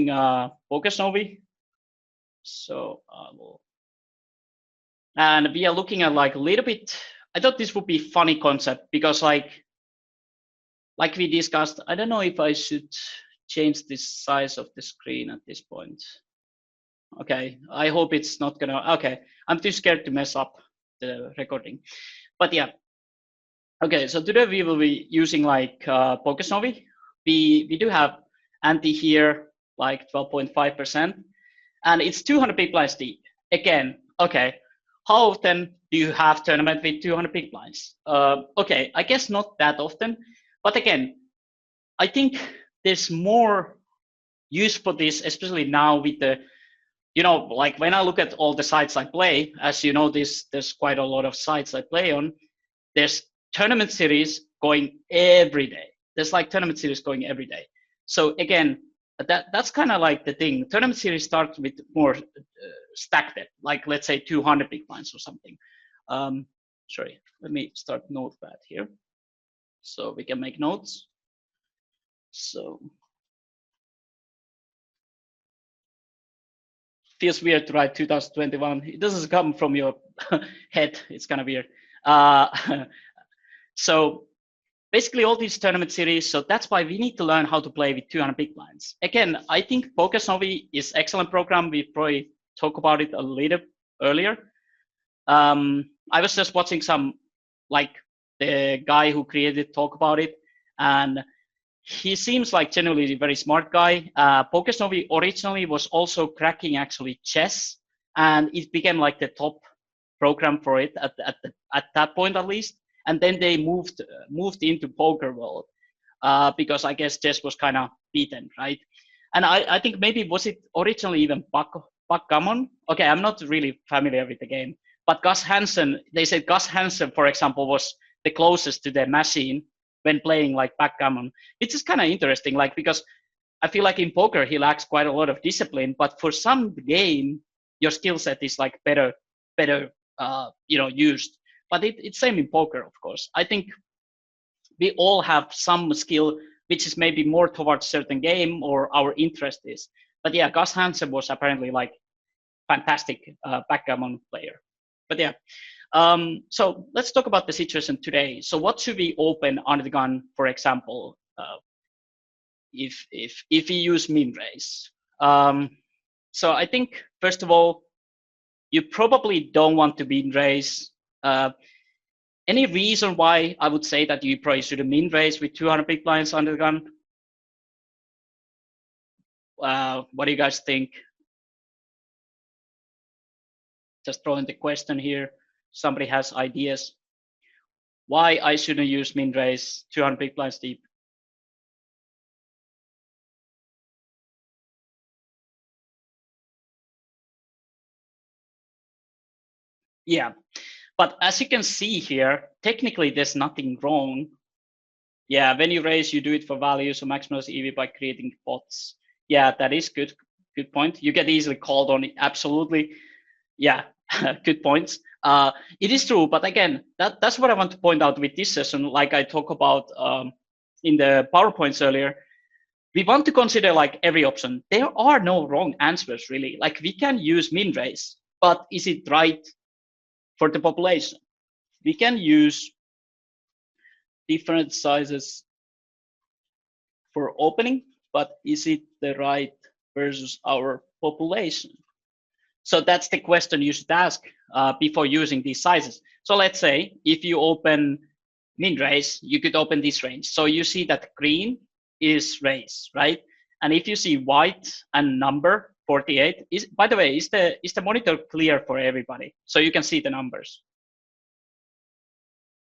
using PokerSnowy. So and we are looking at like a little bit. I thought this would be a funny concept because like we discussed, I don't know if I should change the size of the screen at this point. Okay, I hope it's not gonna, okay, I'm too scared to mess up the recording. But yeah, okay, so today we will be using like PokerSnowy. We do have ante here, like 12.5%, and it's 200 big blinds deep. Again, okay, how often do you have tournament with 200 big blinds? Okay, I guess not that often, but again, I think there's more use for this, especially now with the, you know, like when I look at all the sites I play, as you know, there's quite a lot of sites I play on. There's tournament series going every day. There's like tournament series going every day. So again, that's kind of like the thing. Tournament series starts with more stacked, like let's say 200 big blinds or something. Sorry, let me start Notepad here, so we can make notes. So feels weird to write 2021. It doesn't come from your head. It's kind of weird. So basically all these tournament series. So that's why we need to learn how to play with 200 big blinds. Again, I think PokerSnowy is excellent program. We probably talked about it a little earlier. I was just watching some, like the guy who created it talk about it, and he seems like generally a very smart guy. PokerSnowy originally was also cracking actually chess, and it became like the top program for it at that point at least. And then they moved into poker world because I guess chess was kind of beaten, right? And I think maybe was it originally even backgammon? Okay, I'm not really familiar with the game, but Gus Hansen, they said Gus Hansen, for example, was the closest to the machine when playing like backgammon, which is kind of interesting, like because I feel like in poker he lacks quite a lot of discipline, but for some game your skill set is like better used. But it's same in poker, of course. I think we all have some skill which is maybe more towards certain game or our interest is. But yeah, Gus Hansen was apparently like fantastic backgammon player. But yeah. So let's talk about the situation today. So what should we open under the gun, for example, if we use min raise? So I think first of all, you probably don't want to min raise. Any reason why I would say that you probably should min raise with 200 big blinds under the gun? What do you guys think? Just throwing the question here. Somebody has ideas why I shouldn't use min raise 200 big blinds deep. Yeah, but as you can see here, technically there's nothing wrong. Yeah, when you raise, you do it for value, so maximize EV by creating pots. Yeah, that is good point. You get easily called on it, absolutely. Yeah, good points. It is true, but again, that's what I want to point out with this session. Like I talk about in the PowerPoints earlier, we want to consider like every option. There are no wrong answers really. Like we can use min raise, but is it right for the population? We can use different sizes for opening, but is it the right versus our population? So that's the question you should ask before using these sizes. So let's say if you open min raise, you could open this range. So you see that green is raise, right? And if you see white and number 48, by the way, is the monitor clear for everybody? So you can see the numbers.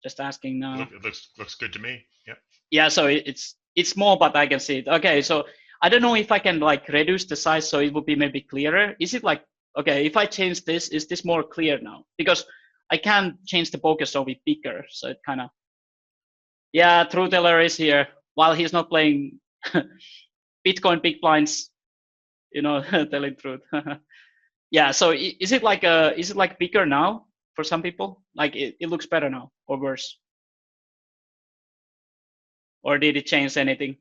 Just asking now. It looks good to me. Yeah. Yeah, so it's small, but I can see it. Okay, so I don't know if I can like reduce the size so it would be maybe clearer. Is it like, okay, if I change this, is this more clear now? Because I can't change the focus so it's bigger, so it kind of, yeah, True Teller is here while he's not playing Bitcoin big blinds, you know, telling truth. Yeah, so is it like bigger now for some people? Like it looks better now or worse? Or did it change anything?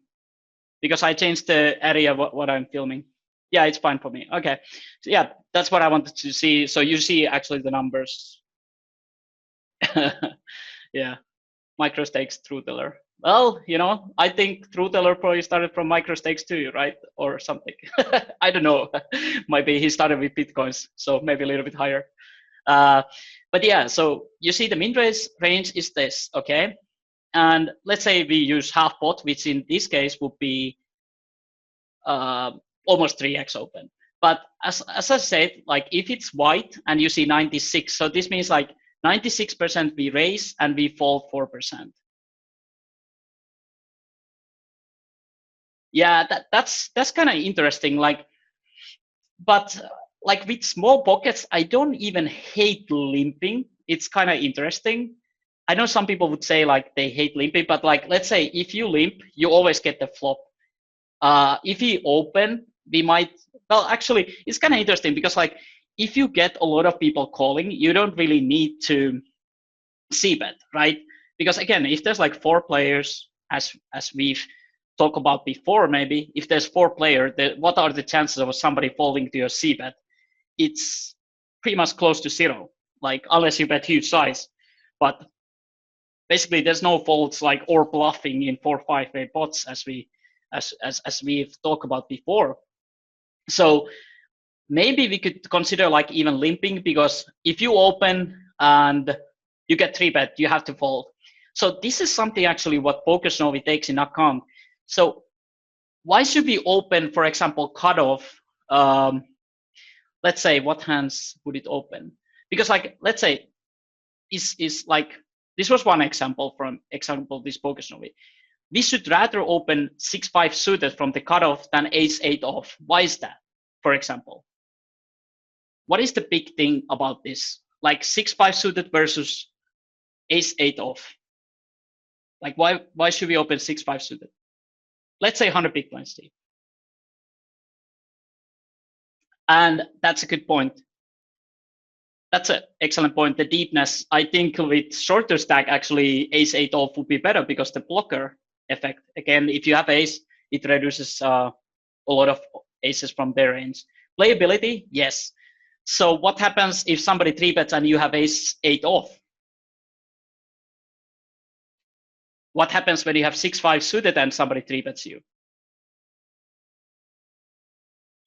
Because I changed the area what I'm filming. Yeah, it's fine for me. Okay. So yeah, that's what I wanted to see. So you see actually the numbers. Yeah, microstakes true teller. Well, I think true teller probably started from microstakes too, right? Or something. I don't know. Maybe he started with Bitcoins, so maybe a little bit higher. But yeah, so you see the min range is this, okay? And let's say we use half pot, which in this case would be almost 3x open. But as I said, like if it's white and you see 96, so this means like 96% we raise and we fold 4%. Yeah, that's kind of interesting. Like, but like with small pockets, I don't even hate limping. It's kind of interesting. I know some people would say like they hate limping, but like let's say if you limp, you always get the flop. If we open, we might. Well, actually, it's kind of interesting because like if you get a lot of people calling, you don't really need to c-bet, right? Because again, if there's like 4 players, as we've talked about before, maybe if there's 4 players, what are the chances of somebody falling to your c-bet? It's pretty much close to 0, like unless you bet huge size. But basically, there's no folds like or bluffing in 4-5 way pots as we've talked about before. So maybe we could consider like even limping, because if you open and you get 3-bet, you have to fold. So this is something actually what PokerSnowy takes in account. So why should we open, for example, cutoff? Let's say what hands would it open? Because like let's say is like this was one example from this PokerSnowy. We should rather open 6-5 suited from the cutoff than ace-8 off. Why is that? For example, what is the big thing about this? Like 6-5 suited versus ace-8 off. Like why should we open 6-5 suited? Let's say 100 big blinds deep. And that's a good point. That's an excellent point. The deepness, I think with shorter stack, actually ace-8 off would be better because the blocker effect. Again, if you have ace, it reduces a lot of aces from their range. Playability, yes. So what happens if somebody 3-bets and you have ace-8 off? What happens when you have 6-5 suited and somebody 3-bets you?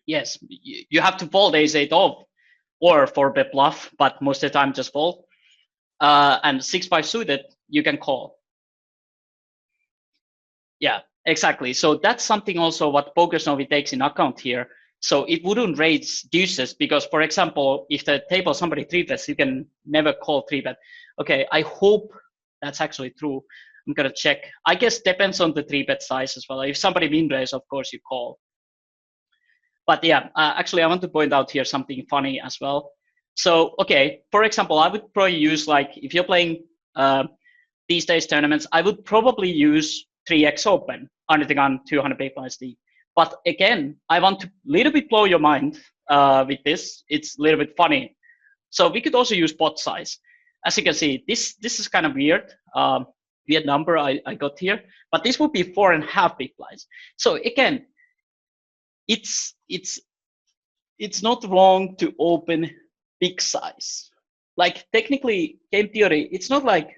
Yes, you have to fold ace-8 off or 4-bet bluff, but most of the time just fold. And 6-5 suited, you can call. Yeah, exactly. So that's something also what PokerSnowy takes in account here. So it wouldn't raise deuces because, for example, if the table somebody 3-bets, you can never call 3-bet. Okay, I hope that's actually true. I'm gonna check. I guess depends on the 3-bet size as well. If somebody min raise, of course you call. But yeah, actually I want to point out here something funny as well. So okay, for example, I would probably use like if you're playing these days tournaments, I would probably use 3x open under the gun 200 big blinds deep. But again, I want to little bit blow your mind with this. It's a little bit funny. So we could also use pot size. As you can see, this is kind of weird. Weird number I got here, but this would be 4.5 big blinds. So again, it's not wrong to open big size. Like technically, game theory, it's not like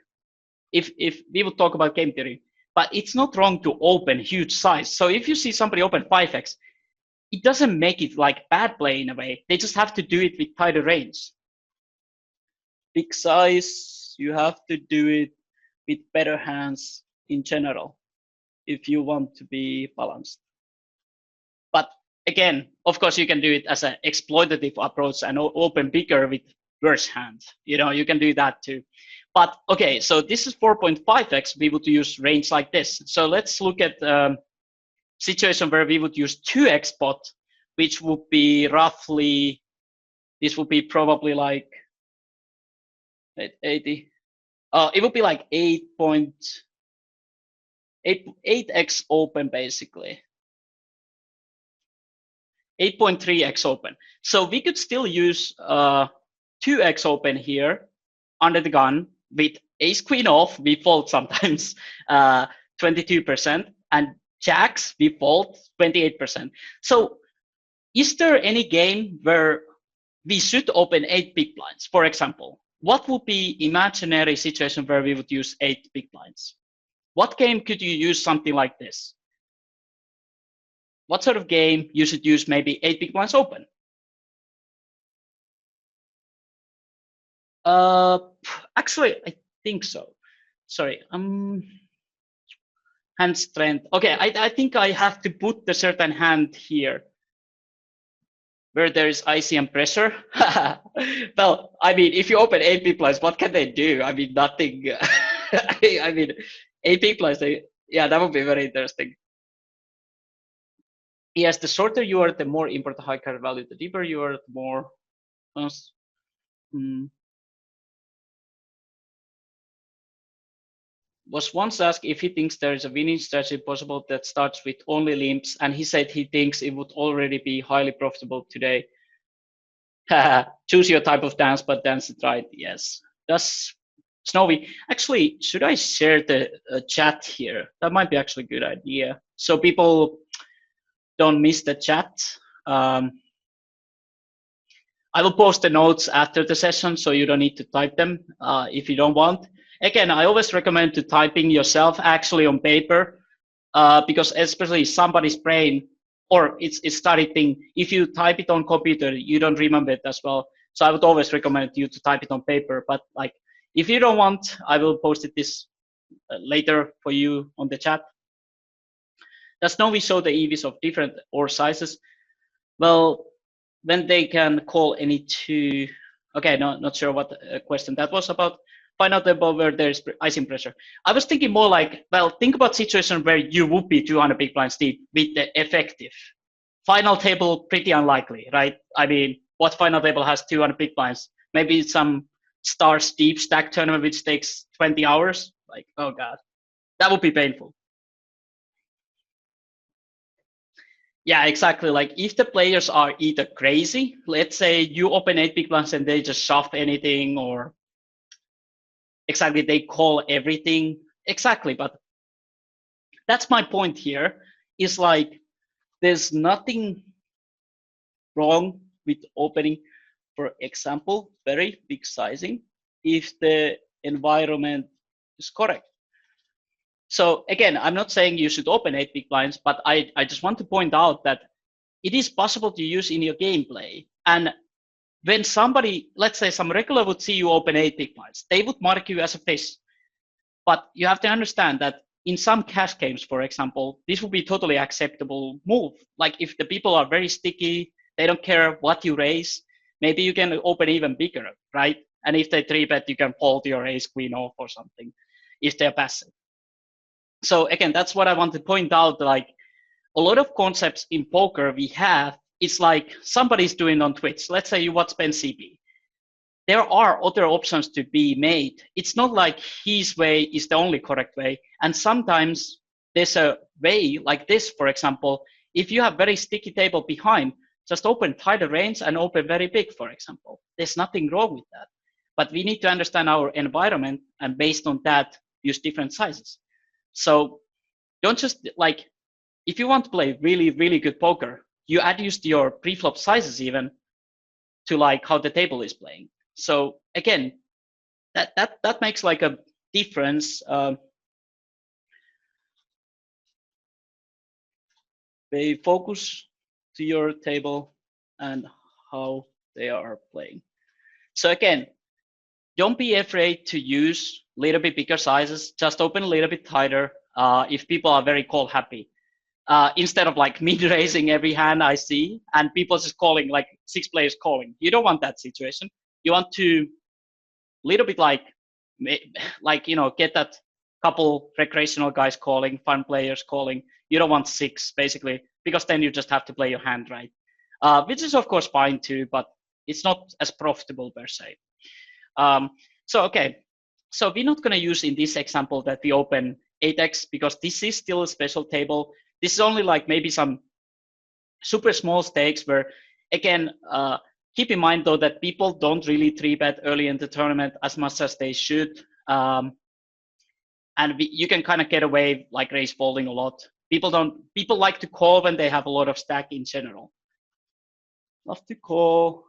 if we would talk about game theory, but it's not wrong to open huge size. So if you see somebody open 5x, it doesn't make it like bad play in a way. They just have to do it with tighter range. Big size, you have to do it with better hands in general if you want to be balanced. But again, of course, you can do it as an exploitative approach and open bigger with worse hand. You can do that too. But okay, so this is 4.5x. We would use range like this. So let's look at situation where we would use 2x pot, which would be roughly, this would be probably like 80. It would be like 8x open basically. 8.3x open. So we could still use 2x open here under the gun with ace queen off. We fold sometimes 22%, and jacks we fold 28%. So is there any game where we should open 8 big blinds? For example, what would be imaginary situation where we would use 8 big blinds? What game could you use something like this? What sort of game you should use maybe 8 big blinds open? Actually, I think so. Sorry, hand strength. Okay, I think I have to put the certain hand here where there is ICM pressure. Well, I mean, if you open 8 big blinds, what can they do? I mean, nothing. I mean, 8 big blinds, yeah, that would be very interesting. Yes, the shorter you are, the more important high card value. The deeper you are, the more. Was once asked if he thinks there is a winning strategy possible that starts with only limps, and he said he thinks it would already be highly profitable today. Choose your type of dance, but dance it right. Yes. Does Snowy, actually, should I share the chat here? That might be actually a good idea. So people don't miss the chat. I will post the notes after the session, so you don't need to type them if you don't want. Again, I always recommend to typing yourself actually on paper, because especially somebody's brain, or it's started thing, if you type it on computer, you don't remember it as well. So I would always recommend you to type it on paper. But like, if you don't want, I will post it this later for you on the chat. Does Novi show the EVs of different or sizes? Well, when they can call any two. Okay, no, not sure what question that was about. Find out about where there's icing pressure. I was thinking more like, well, think about situation where you would be 200 big blinds deep with the effective. Final table, pretty unlikely, right? I mean, what final table has 200 big blinds? Maybe some stars deep stack tournament which takes 20 hours. Like, oh God, that would be painful. Yeah, exactly. Like if the players are either crazy, let's say you open 8 big blinds and they just shove anything, or exactly they call everything. Exactly, but that's my point here, is like there's nothing wrong with opening, for example, very big sizing if the environment is correct. So again, I'm not saying you should open 8 big blinds, but I just want to point out that it is possible to use in your gameplay. And when somebody, let's say some regular would see you open 8 big blinds, they would mark you as a fish. But you have to understand that in some cash games, for example, this would be totally acceptable move. Like if the people are very sticky, they don't care what you raise, maybe you can open even bigger, right? And if they 3-bet, you can fold your ace queen off or something if they're passive. So again, that's what I want to point out. Like a lot of concepts in poker we have, it's like somebody's doing on Twitch. Let's say you watch Ben CP. There are other options to be made. It's not like his way is the only correct way. And sometimes there's a way like this, for example, if you have very sticky table behind, just open tighter range and open very big, for example. There's nothing wrong with that. But we need to understand our environment and based on that, use different sizes. So don't just like, if you want to play really, really good poker, you adjust your pre-flop sizes even to like how the table is playing. So again, that makes like a difference. They focus to your table and how they are playing. So again, don't be afraid to use a little bit bigger sizes. Just open a little bit tighter if people are very call happy. Instead of like me raising every hand I see and people just calling, like 6 players calling. You don't want that situation. You want to little bit like, you know, get that couple recreational guys calling, fun players calling. You don't want 6 basically, because then you just have to play your hand right, which is of course fine too, but it's not as profitable per se. So okay, so we're not going to use in this example that we open 8x because this is still a special table. This is only like maybe some super small stakes where, again, keep in mind though that people don't really 3-bet early in the tournament as much as they should. And you can kind of get away like raise folding a lot. People like to call when they have a lot of stack in general. love to call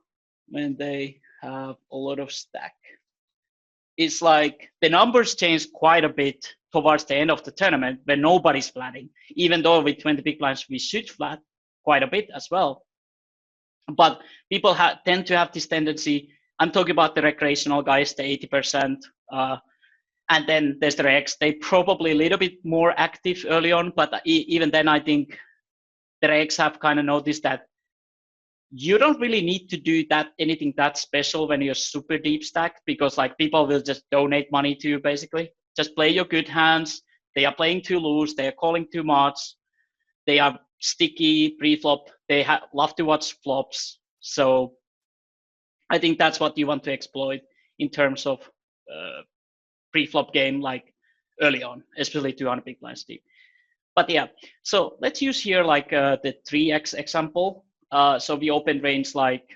when they have a lot of stack. It's like the numbers change quite a bit towards the end of the tournament when nobody's flatting, even though with 20 big blinds we should flat quite a bit as well. But people tend to have this tendency. I'm talking about the recreational guys, the 80%, and then there's the regs. They probably a little bit more active early on, but even then, I think the regs have kind of noticed that you don't really need to do anything that special when you're super deep stacked, because like people will just donate money to you basically. Just play your good hands. They are playing too loose. They are calling too much. They are sticky pre-flop. They love to watch flops. So I think that's what you want to exploit in terms of pre-flop game, like early on, especially 200 big blinds deep. But yeah, so let's use here like the 3x example. So we open range like,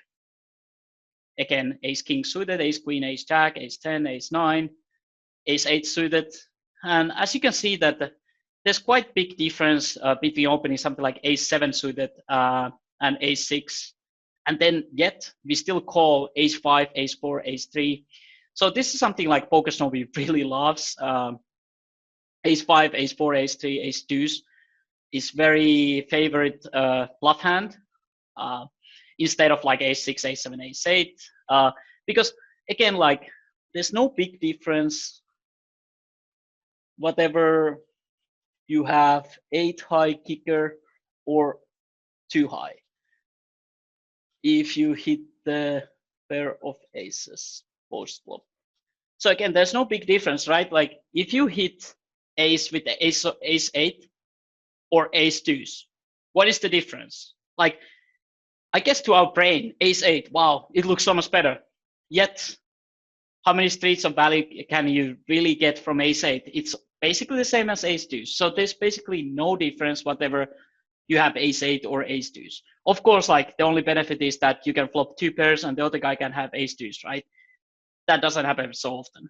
again, ace king suited, ace queen, ace jack, ace 10, ace 9, ace 8 suited. And as you can see that there's quite big difference between opening something like ace 7 suited and ace 6. And then yet we still call ace 5, ace 4, ace 3. So this is something like PokerSnow really loves. Ace 5, ace 4, ace 3, ace deuce is very favorite bluff hand instead of like ace 6, ace 7, ace 8. Because again, like there's no big difference whatever you have 8 high kicker or 2 high if you hit the pair of aces post flop. So again, there's no big difference, right? Like if you hit ace with the ace 8 or ace deuce, what is the difference? Like, I guess to our brain, ace 8, wow, it looks so much better. Yet, how many streets of value can you really get from ace 8? It's basically the same as ace deuce. So there's basically no difference whatever you have ace 8 or ace deuce. Of course, like the only benefit is that you can flop 2 pairs and the other guy can have ace deuce, right? That doesn't happen so often.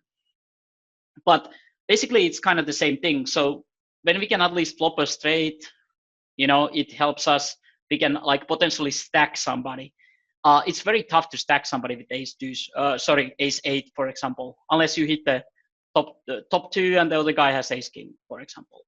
But basically, it's kind of the same thing. So when we can at least flop a straight, it helps us. We can like potentially stack somebody. It's very tough to stack somebody with ace deuce. Ace 8, for example, unless you hit the top 2 and the other guy has ace king, for example.